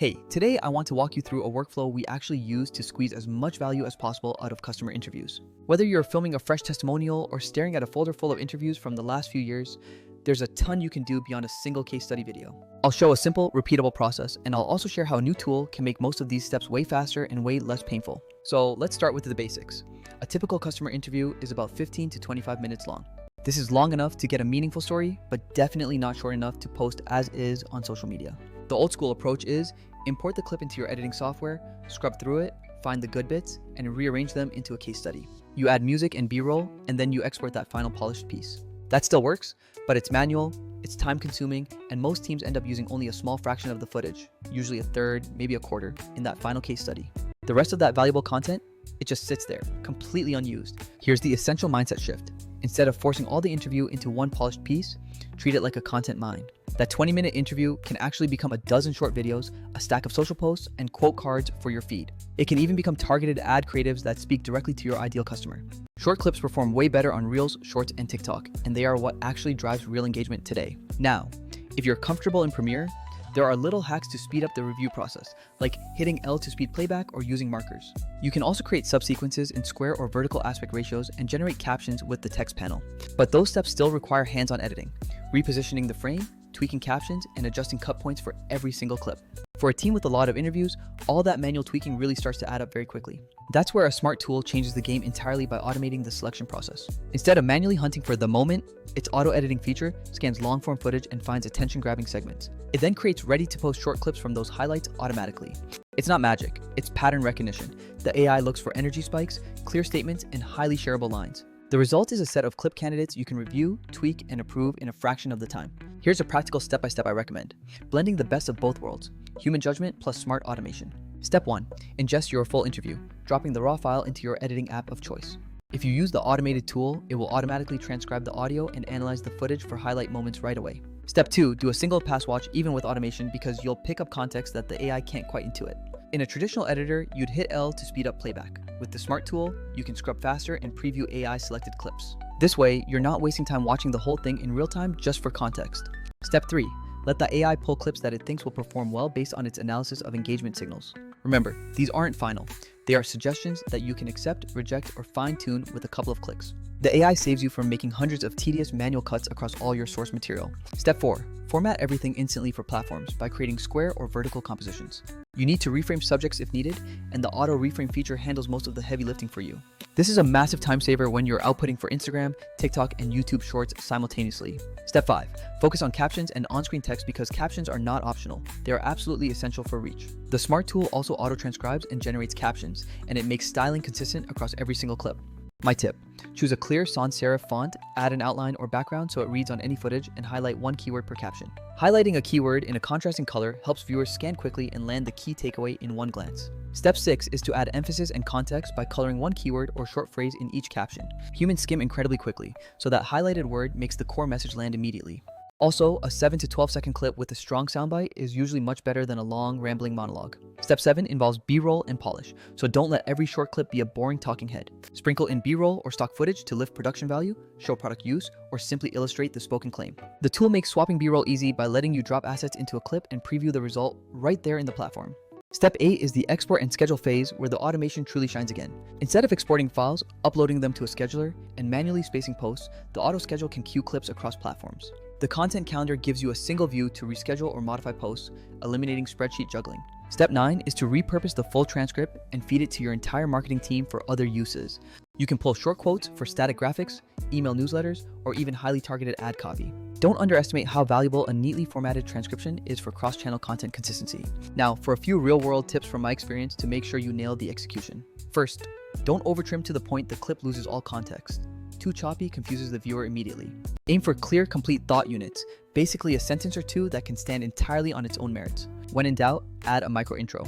Hey, today I want to walk you through a workflow we actually use to squeeze as much value as possible out of customer interviews. Whether you're filming a fresh testimonial or staring at a folder full of interviews from the last few years, there's a ton you can do beyond a single case study video. I'll show a simple, repeatable process, and I'll also share how a new tool can make most of these steps way faster and way less painful. So let's start with the basics. A typical customer interview is about 15 to 25 minutes long. This is long enough to get a meaningful story, but definitely not short enough to post as is on social media. The old school approach is import the clip into your editing software, scrub through it, find the good bits, and rearrange them into a case study. You add music and B-roll, and then you export that final polished piece. That still works, but it's manual, it's time consuming, and most teams end up using only a small fraction of the footage, usually a third, maybe a quarter, in that final case study. The rest of that valuable content, it just sits there, completely unused. Here's the essential mindset shift. Instead of forcing all the interview into one polished piece, treat it like a content mine. That 20-minute interview can actually become a dozen short videos, a stack of social posts, and quote cards for your feed. It can even become targeted ad creatives that speak directly to your ideal customer. Short clips perform way better on Reels, Shorts, and TikTok, and they are what actually drives real engagement today. Now, if you're comfortable in Premiere, there are little hacks to speed up the review process, like hitting L to speed playback or using markers. You can also create subsequences in square or vertical aspect ratios and generate captions with the text panel. But those steps still require hands-on editing, repositioning the frame, tweaking captions, and adjusting cut points for every single clip. For a team with a lot of interviews, all that manual tweaking really starts to add up very quickly. That's where a smart tool changes the game entirely by automating the selection process. Instead of manually hunting for the moment, its auto-editing feature scans long-form footage and finds attention-grabbing segments. It then creates ready-to-post short clips from those highlights automatically. It's not magic, it's pattern recognition. The AI looks for energy spikes, clear statements, and highly shareable lines. The result is a set of clip candidates you can review, tweak, and approve in a fraction of the time. Here's a practical step-by-step I recommend. Blending the best of both worlds, human judgment plus smart automation. Step 1. Ingest your full interview, dropping the raw file into your editing app of choice. If you use the automated tool, it will automatically transcribe the audio and analyze the footage for highlight moments right away. Step 2. Do a single pass watch even with automation because you'll pick up context that the AI can't quite intuit. In a traditional editor, you'd hit L to speed up playback. With the smart tool, you can scrub faster and preview AI selected clips. This way, you're not wasting time watching the whole thing in real time just for context. Step 3. Let the AI pull clips that it thinks will perform well based on its analysis of engagement signals. Remember, these aren't final. They are suggestions that you can accept, reject, or fine-tune with a couple of clicks. The AI saves you from making hundreds of tedious manual cuts across all your source material. Step 4. Format everything instantly for platforms by creating square or vertical compositions. You need to reframe subjects if needed, and the auto-reframe feature handles most of the heavy lifting for you. This is a massive time saver when you're outputting for Instagram, TikTok, and YouTube Shorts simultaneously. Step 5. Focus on captions and on-screen text because captions are not optional. They are absolutely essential for reach. The smart tool also auto-transcribes and generates captions, and it makes styling consistent across every single clip. My tip: choose a clear sans serif font, add an outline or background so it reads on any footage, and highlight one keyword per caption. Highlighting a keyword in a contrasting color helps viewers scan quickly and land the key takeaway in one glance. Step 6 is to add emphasis and context by coloring one keyword or short phrase in each caption. Humans skim incredibly quickly, so that highlighted word makes the core message land immediately. Also, a 7 to 12 second clip with a strong soundbite is usually much better than a long, rambling monologue. Step 7 involves B-roll and polish, so don't let every short clip be a boring talking head. Sprinkle in B-roll or stock footage to lift production value, show product use, or simply illustrate the spoken claim. The tool makes swapping B-roll easy by letting you drop assets into a clip and preview the result right there in the platform. Step 8 is the export and schedule phase where the automation truly shines again. Instead of exporting files, uploading them to a scheduler, and manually spacing posts, the auto schedule can queue clips across platforms. The content calendar gives you a single view to reschedule or modify posts, eliminating spreadsheet juggling. Step 9 is to repurpose the full transcript and feed it to your entire marketing team for other uses. You can pull short quotes for static graphics, email newsletters, or even highly targeted ad copy. Don't underestimate how valuable a neatly formatted transcription is for cross-channel content consistency. Now, for a few real-world tips from my experience to make sure you nail the execution. First, don't overtrim to the point the clip loses all context. Too choppy confuses the viewer immediately. Aim for clear, complete thought units, basically a sentence or two that can stand entirely on its own merits. When in doubt, add a micro intro.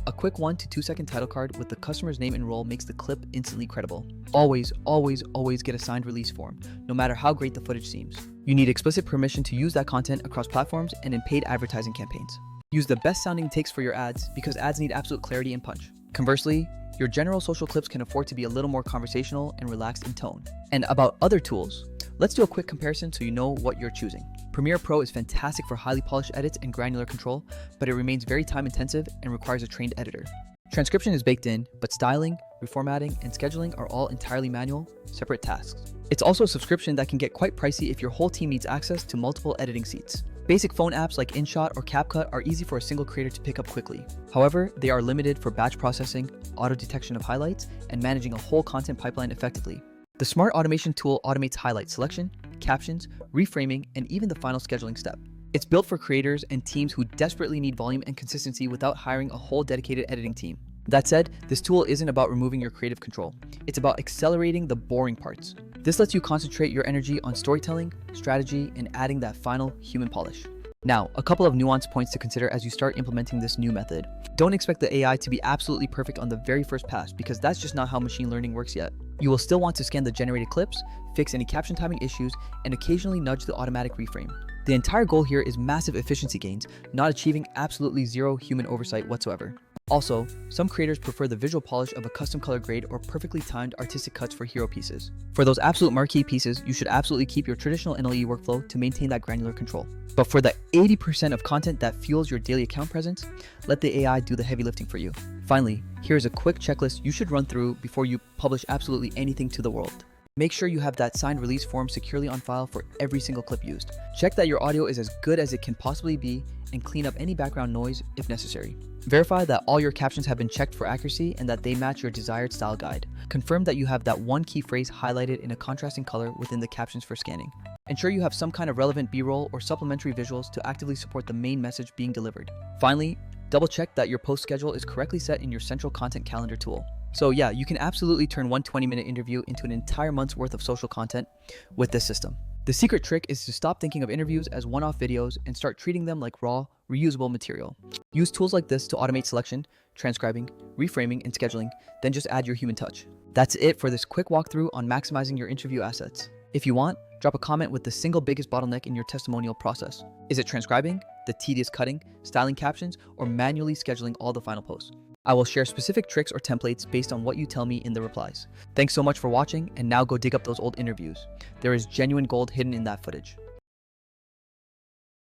A quick 1 to 2 second title card with the customer's name and role makes the clip instantly credible. Always, always, always get a signed release form, no matter how great the footage seems. You need explicit permission to use that content across platforms and in paid advertising campaigns. Use the best sounding takes for your ads because ads need absolute clarity and punch. Conversely, your general social clips can afford to be a little more conversational and relaxed in tone. And about other tools, Let's do a quick comparison so you know what you're choosing. Premiere Pro is fantastic for highly polished edits and granular control, but it remains very time intensive and requires a trained editor. Transcription is baked in, but styling, reformatting, and scheduling are all entirely manual, separate tasks. It's also a subscription that can get quite pricey if your whole team needs access to multiple editing seats. Basic phone apps like InShot or CapCut are easy for a single creator to pick up quickly. However, they are limited for batch processing, auto detection of highlights, and managing a whole content pipeline effectively. The Smart Automation tool automates highlight selection, captions, reframing, and even the final scheduling step. It's built for creators and teams who desperately need volume and consistency without hiring a whole dedicated editing team. That said, this tool isn't about removing your creative control. It's about accelerating the boring parts. This lets you concentrate your energy on storytelling, strategy, and adding that final human polish. Now, a couple of nuanced points to consider as you start implementing this new method. Don't expect the AI to be absolutely perfect on the very first pass, because that's just not how machine learning works yet. You will still want to scan the generated clips, fix any caption timing issues, and occasionally nudge the automatic reframe. The entire goal here is massive efficiency gains, not achieving absolutely zero human oversight whatsoever. Also, some creators prefer the visual polish of a custom color grade or perfectly timed artistic cuts for hero pieces. For those absolute marquee pieces, you should absolutely keep your traditional NLE workflow to maintain that granular control. But for the 80% of content that fuels your daily account presence, let the AI do the heavy lifting for you. Finally, here's a quick checklist you should run through before you publish absolutely anything to the world. Make sure you have that signed release form securely on file for every single clip used. Check that your audio is as good as it can possibly be and clean up any background noise if necessary. Verify that all your captions have been checked for accuracy and that they match your desired style guide. Confirm that you have that one key phrase highlighted in a contrasting color within the captions for scanning. Ensure you have some kind of relevant B-roll or supplementary visuals to actively support the main message being delivered. Finally, double check that your post schedule is correctly set in your central content calendar tool. So yeah, you can absolutely turn one 20-minute interview into an entire month's worth of social content with this system. The secret trick is to stop thinking of interviews as one-off videos and start treating them like raw, reusable material. Use tools like this to automate selection, transcribing, reframing, and scheduling, then just add your human touch. That's it for this quick walkthrough on maximizing your interview assets. If you want, drop a comment with the single biggest bottleneck in your testimonial process. Is it transcribing, the tedious cutting, styling captions, or manually scheduling all the final posts? I will share specific tricks or templates based on what you tell me in the replies. Thanks so much for watching, and now go dig up those old interviews. There is genuine gold hidden in that footage.